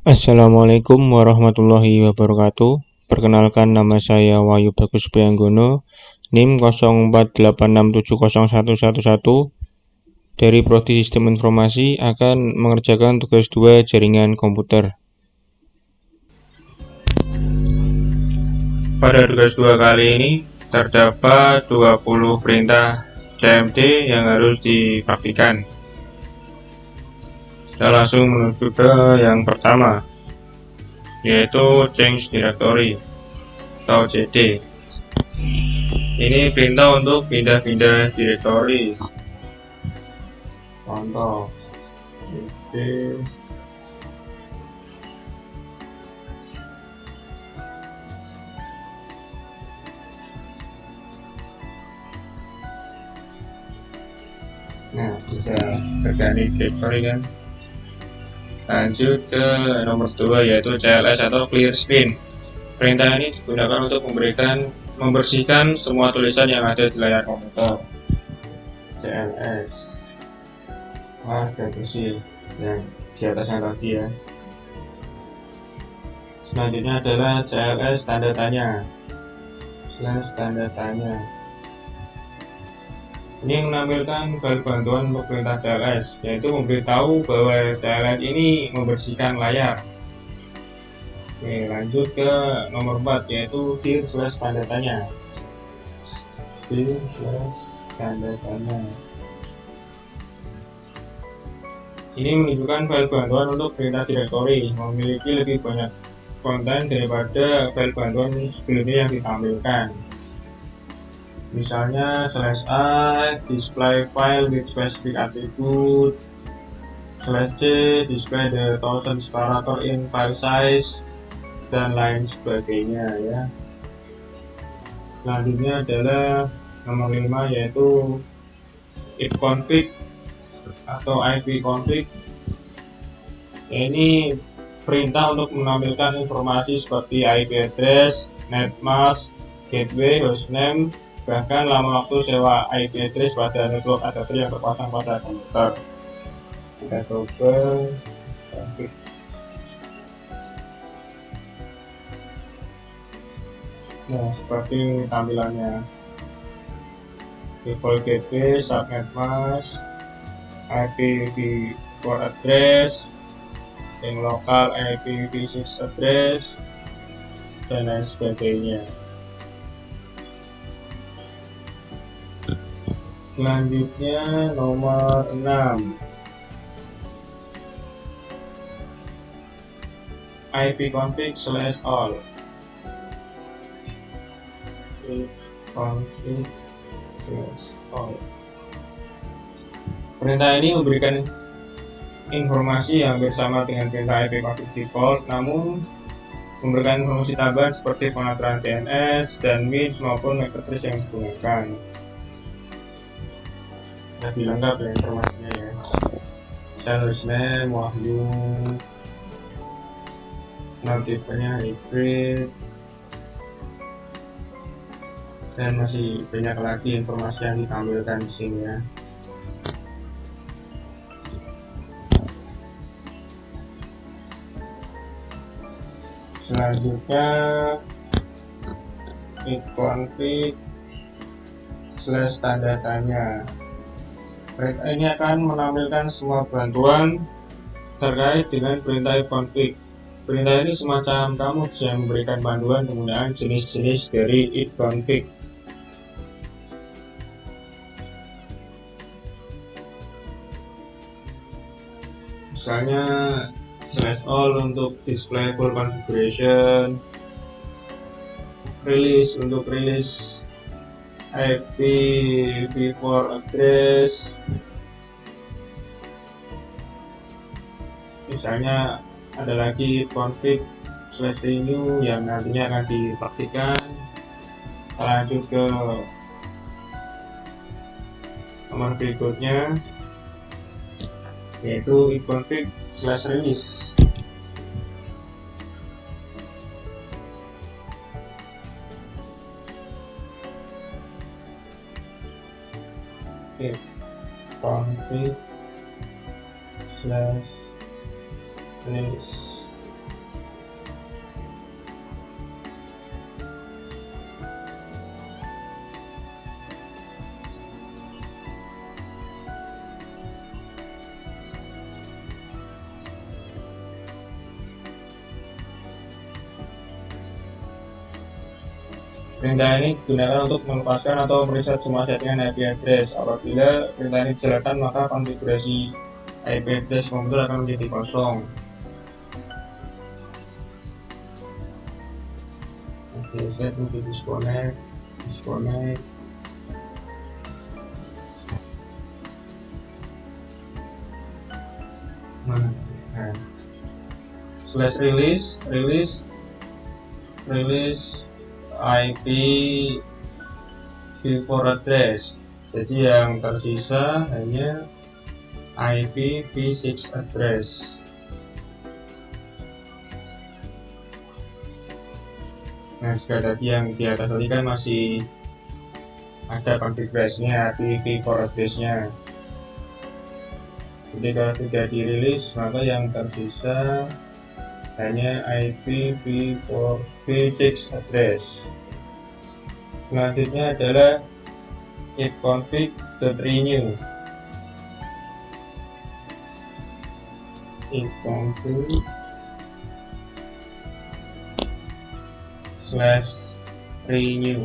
Assalamualaikum warahmatullahi wabarakatuh. Perkenalkan, nama saya Wahyu Bagus Prianggono, NIM 0886701111 dari Prodi Sistem Informasi akan mengerjakan tugas 2 jaringan komputer. Pada tugas 2 kali ini terdapat 20 perintah CMD yang harus dipraktikkan. Kita langsung menuju ke yang pertama, yaitu change directory atau CD. Ini perintah untuk pindah-pindah directory. Contoh CD sudah kerjaan di directory kan. Lanjut ke nomor 2, yaitu CLS atau clear screen. Perintah ini digunakan untuk membersihkan semua tulisan yang ada di layar komputer. CLS sudah bersih yang di atasnya tadi ya. Selanjutnya adalah CLS tanda tanya. Tanda tanya ini menampilkan file bantuan untuk perintah CLS, yaitu memberitahu bahwa CLS ini membersihkan layar. Oke, lanjut ke nomor 4, yaitu dir/tanda tanya. Tanda tanya ini menunjukkan file bantuan untuk perintah directory memiliki lebih banyak konten daripada file bantuan sebelumnya yang ditampilkan. Misalnya /i display file with specific attribute, /c display the thousand separator in file size, dan lain sebagainya ya. Selanjutnya adalah nomor 5, yaitu ipconfig atau ipconfig. Ini perintah untuk menampilkan informasi seperti IP address, netmask, gateway, hostname, bahkan lama waktu sewa IP address pada network adapter yang terpasang pada komputer. Kita coba konfig. Nah, seperti tampilannya. Default gateway, subnet mask, IPv4 address, yang lokal IPv6 address, dan lain sebagainya. Selanjutnya nomor 6, ipconfig/all. ipconfig/all. Perintah ini memberikan informasi yang bersama dengan perintah ipconfig default, namun memberikan informasi tambahan seperti pengaturan DNS dan MIDS maupun MAC address yang digunakan. Lebih lengkap ya informasinya ya. Hostname Wahyu, notifnya hybrid, dan masih banyak lagi informasi yang ditampilkan di sini ya. Selanjutnya ipconfig/tanda tanya. Perintah ini akan menampilkan semua bantuan terkait dengan perintah ipconfig. Perintah ini semacam kamus yang memberikan panduan penggunaan jenis-jenis dari ipconfig. Misalnya /all untuk display full configuration, release untuk rilis IPv4 address. Misalnya ada lagi config/renew yang nantinya akan dipraktikkan. Lanjut ke nomor berikutnya, yaitu ipconfig/release. ipconfig/release. Perintah ini digunakan untuk melepaskan atau mereset semua settingan IP address. Apabila perintah ini dijalankan, maka konfigurasi IP address komputer akan menjadi kosong. Oke, set untuk disconnect. Nah, slash release IP v4 address. Jadi yang tersisa hanya IP v6 address. Nah, jika tadi yang di atas tadi kan masih ada konfigurasinya IP v4 address-nya. Ketika sudah dirilis, maka yang tersisa hanya IP v6 address. Selanjutnya adalah ifconfig.renew. ifconfig/renew.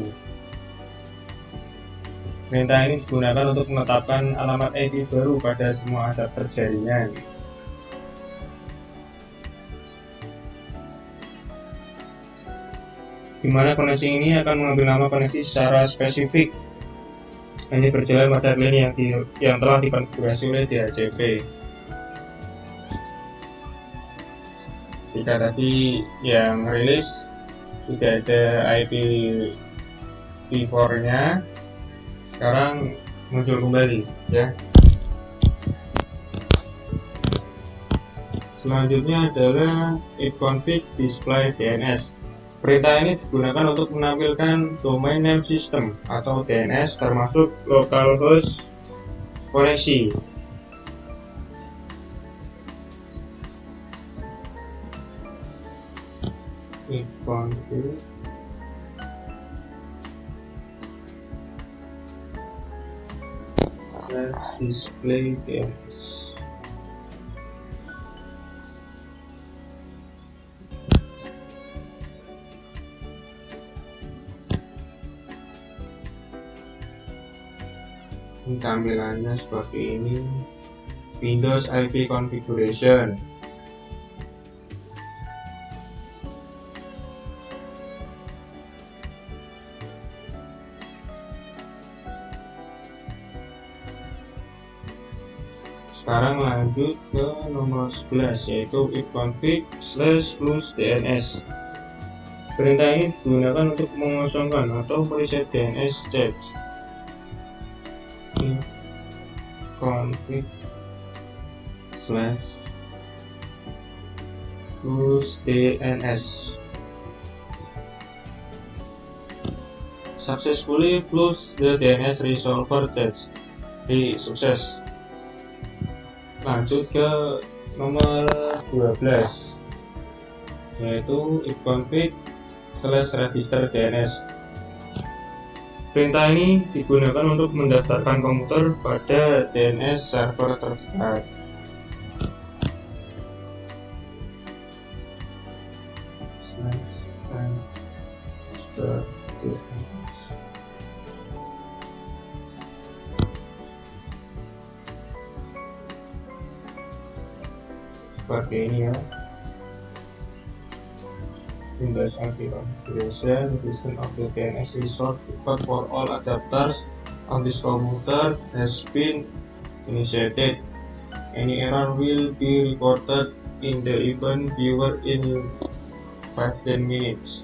Perintah ini digunakan untuk menetapkan alamat IP baru pada semua adapter jaringan. Di mana koneksi ini akan mengambil nama koneksi secara spesifik. Ini berjalan pada klien yang telah dikonfigurasi oleh DHCP. Jika tadi yang rilis sudah ada IP v4-nya, sekarang muncul kembali ya. Selanjutnya adalah ifconfig display DNS. Perintah ini digunakan untuk menampilkan domain name system atau DNS termasuk localhost koneksi. Ifconfig display DNS. Tampilannya seperti ini. Windows IP configuration. Sekarang lanjut ke nomor 11, yaitu ifconfig/flush-DNS. Perintah ini digunakan untuk mengosongkan atau mereset DNS cache. Ifconfig/flush-DNS. Successfully flush the DNS resolver cache. Sukses. Lanjut ke nomor 12, yaitu ifconfig/register DNS. Perintah ini digunakan untuk mendaftarkan komputer pada DNS server terdekat. Seperti ini ya. Windows IP configuration, edition of the DNS resource report for all adapters on this computer has been initiated. Any error will be reported in the event viewer in 5-10 minutes.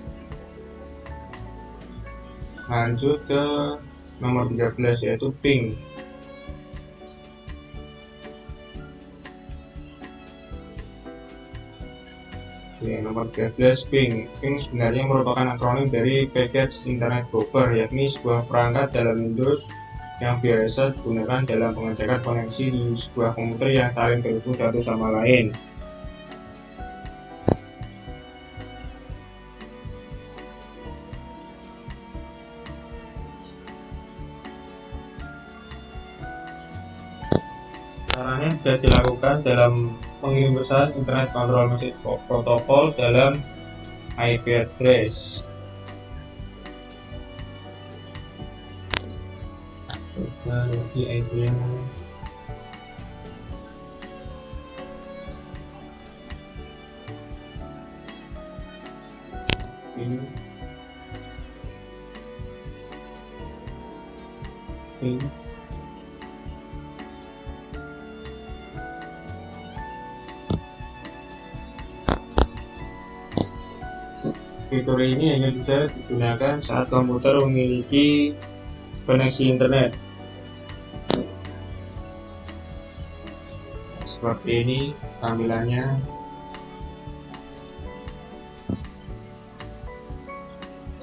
Lanjut ke nomor 13, yaitu ping. Ya, nomor 13 ping. Ping sebenarnya merupakan akronim dari Package Internet Gopher, yakni sebuah perangkat dalam Windows yang biasa digunakan dalam pengecekan koneksi di sebuah komputer yang saling terhubung satu sama lain. Caranya bisa dilakukan dalam mengirim pesan Internet Control Message Protocol dalam IP address. coba lagi IP-nya ini fitur ini hanya bisa digunakan saat komputer memiliki koneksi internet. Seperti ini tampilannya.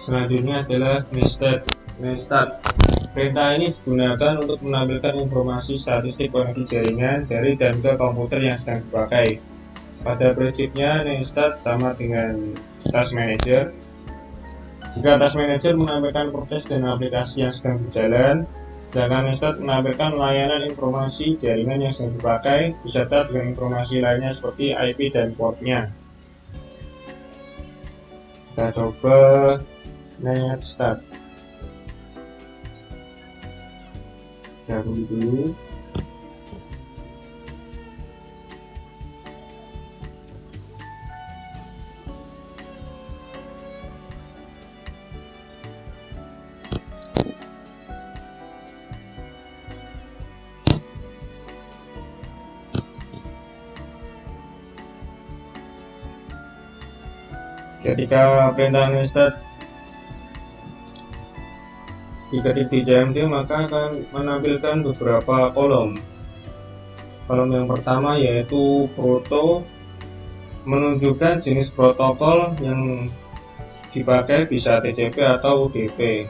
Selanjutnya adalah Nestart. Perintah ini digunakan untuk menampilkan informasi statistik koneksi jaringan dari dan ke komputer yang sedang dipakai. Pada prinsipnya, Nestart sama dengan Task Manager. Jika Task Manager menampilkan proses dan aplikasi yang sedang berjalan, sedangkan Nestart menampilkan layanan informasi jaringan yang sedang dipakai beserta dengan informasi lainnya seperti IP dan portnya. Kita coba Nestart. Gabung dulu. Ketika perintah Nestart diketik di JMD, maka akan menampilkan beberapa kolom. Kolom yang pertama yaitu proto, menunjukkan jenis protokol yang dipakai, bisa TCP atau UDP.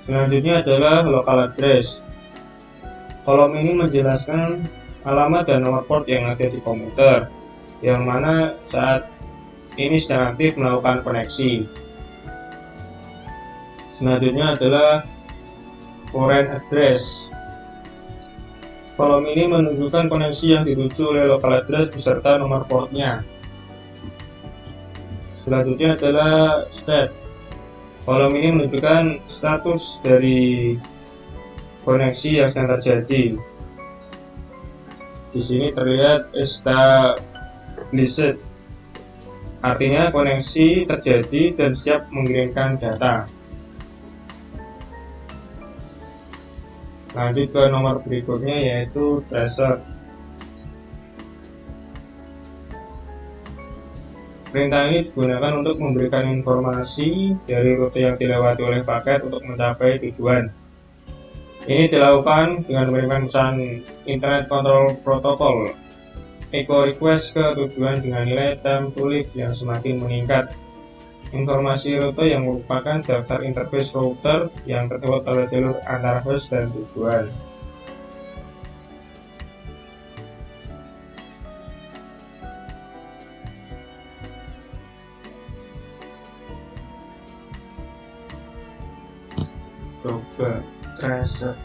Selanjutnya adalah local address. Kolom ini menjelaskan alamat dan nomor port yang ada di komputer, yang mana saat ini sedang aktif melakukan koneksi. Selanjutnya adalah foreign address. Kolom ini menunjukkan koneksi yang dituju oleh local address beserta nomor portnya. Selanjutnya adalah state. Kolom ini menunjukkan status dari koneksi yang sedang terjadi. Di sini terlihat established, artinya koneksi terjadi dan siap mengirimkan data. Lanjut ke nomor berikutnya yaitu tracer. Perintah ini digunakan untuk memberikan informasi dari rute yang dilewati oleh paket untuk mencapai tujuan. Ini dilakukan dengan memberikan pesan Internet Control Protocol echo request ke tujuan dengan nilai time to live yang semakin meningkat. Informasi rute yang merupakan daftar interface router yang terdapat pada jalur antara host dan tujuan. Coba tracer.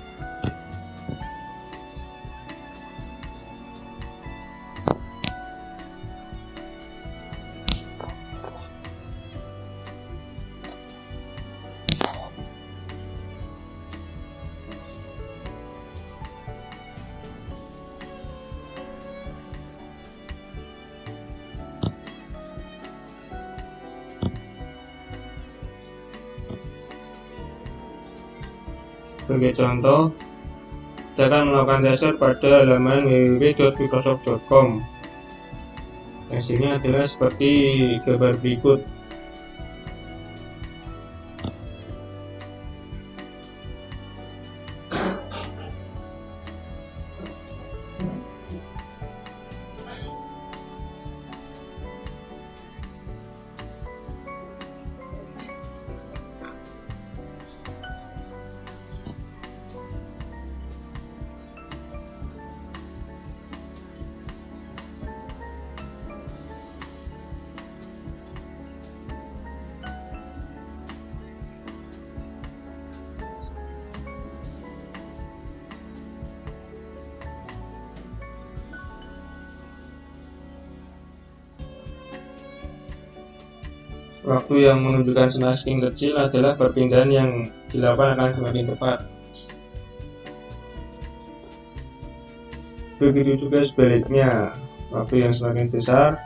Sebagai contoh, kita akan melakukan tracer pada halaman www.microsoft.com. Hasilnya adalah seperti gambar berikut. Waktu yang menunjukkan masking kecil adalah perpindahan yang dilakukan akan semakin cepat. Begitu juga sebaliknya, waktu yang semakin besar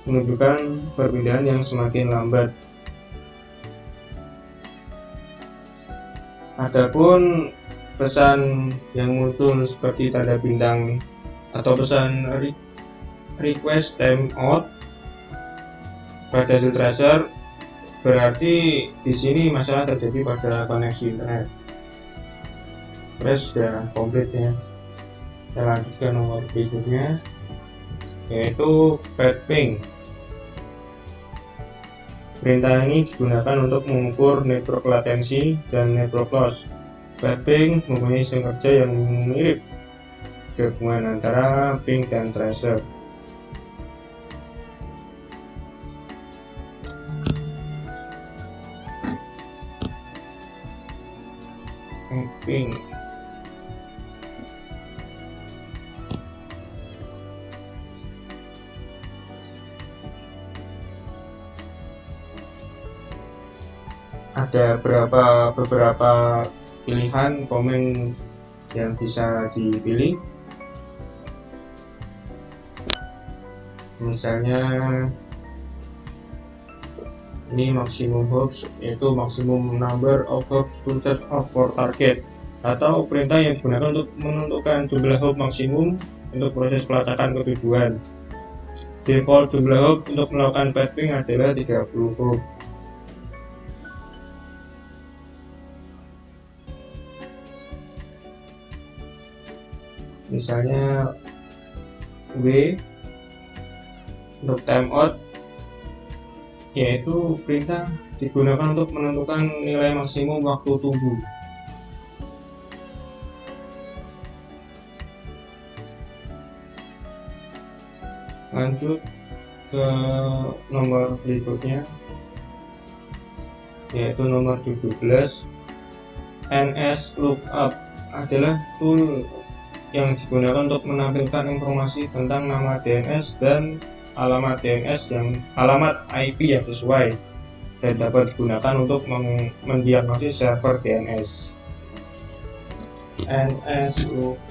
menunjukkan perpindahan yang semakin lambat. Adapun pesan yang muncul seperti tanda bintang atau pesan request timeout pada hasil tracer, berarti di sini masalah terjadi pada koneksi internet. Terus sudah komplit ya. Kita lanjut ke nomor berikutnya, yaitu ping. Perintah ini digunakan untuk mengukur network latensi dan network loss. Ping mempunyai sistem kerja yang mirip gabungan antara ping dan tracer. Ping ada beberapa pilihan komen yang bisa dipilih. Misalnya ini maximum hooks, yaitu maximum number of hooks to set off for target, atau perintah yang digunakan untuk menentukan jumlah hook maksimum untuk proses pelacakan ke tujuan. Default jumlah hook untuk melakukan ping adalah 30 hook. Misalnya W untuk timeout, yaitu perintah digunakan untuk menentukan nilai maksimum waktu tunggu. Lanjut ke nomor berikutnya, yaitu nomor 17. NS lookup adalah tool yang digunakan untuk menampilkan informasi tentang nama DNS dan alamat IP yang sesuai, dan dapat digunakan untuk mendiagnosis server DNS. NS lookup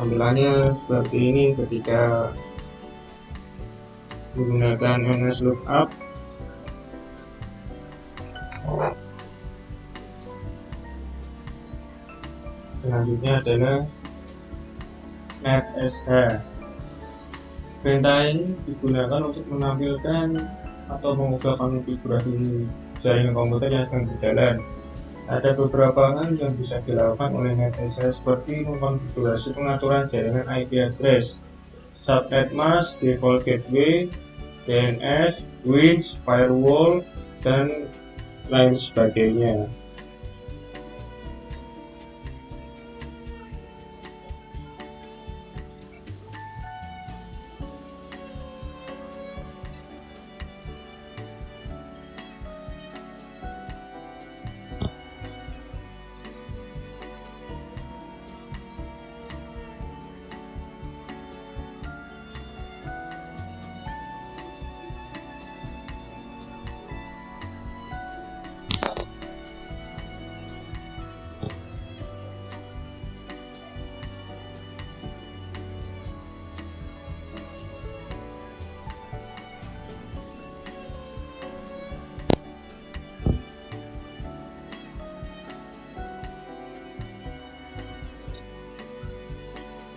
tampilannya seperti ini ketika menggunakan NS lookup. Selanjutnya adalah netsh. Perintah ini digunakan untuk menampilkan atau mengubah konfigurasi jaringan komputer yang sedang berjalan. Ada beberapa hal yang bisa dilakukan oleh netsh, seperti mengkonfigurasi pengaturan jaringan IP address, subnet mask, default gateway, DNS, switch, firewall, dan lain sebagainya.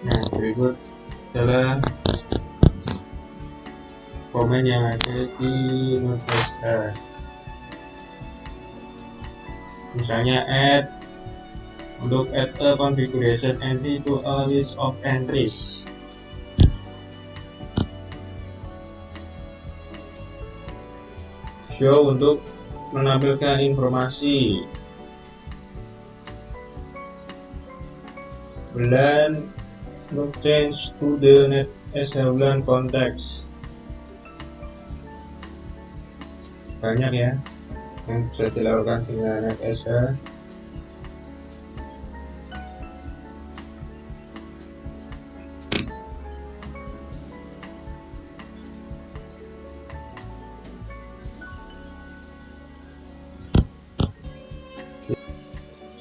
Nah, berikut adalah komen yang ada di netsh. Misalnya untuk add a configuration entry to a list of entries. Show untuk menampilkan informasi. Blend no change to the net S9 context. Banyak ya yang bisa dilakukan dengan NetSH.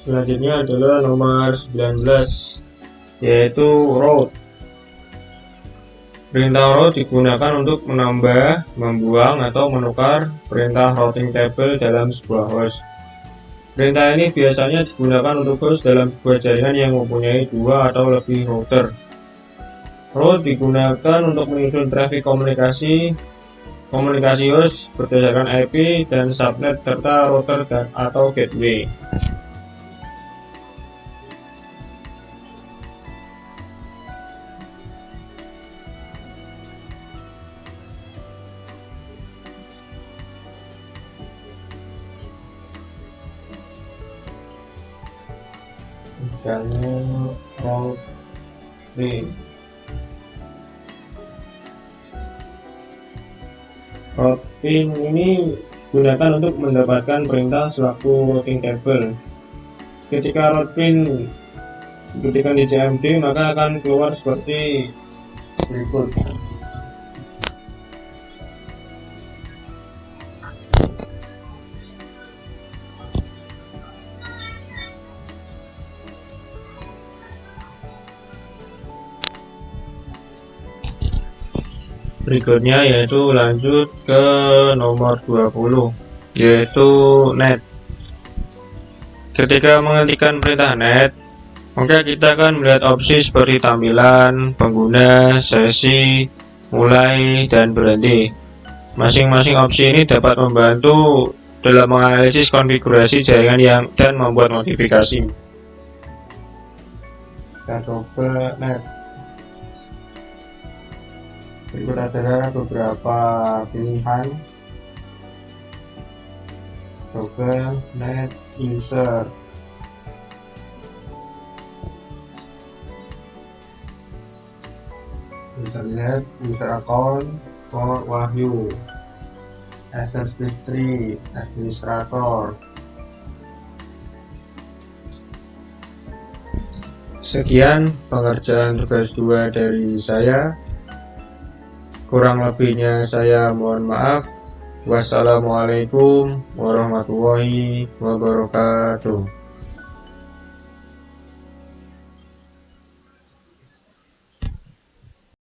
Selanjutnya adalah nomor 19, yaitu route. Perintah route digunakan untuk menambah, membuang, atau menukar perintah routing table dalam sebuah host. Perintah ini biasanya digunakan untuk host dalam sebuah jaringan yang mempunyai 2 atau lebih router. Route digunakan untuk menyusun trafik komunikasi host berdasarkan IP dan subnet serta router atau gateway. Misalnya route bin. Route bin ini gunakan untuk mendapatkan perintah selaku routing table. Ketika route bin diketikkan di CMD, maka akan keluar seperti berikut. Berikutnya yaitu lanjut ke nomor 20, yaitu net. Ketika mengetikkan perintah net, maka kita akan melihat opsi seperti tampilan, pengguna, sesi, mulai, dan berhenti. Masing-masing opsi ini dapat membantu dalam menganalisis konfigurasi jaringan dan membuat modifikasi. Kita coba net. Berikut adalah beberapa pilihan. Coba net user. Bisa lihat user account for Wahyu, access history, administrator. Sekian pengerjaan tugas 2 dari saya. Kurang lebihnya saya mohon maaf. Wassalamualaikum warahmatullahi wabarakatuh.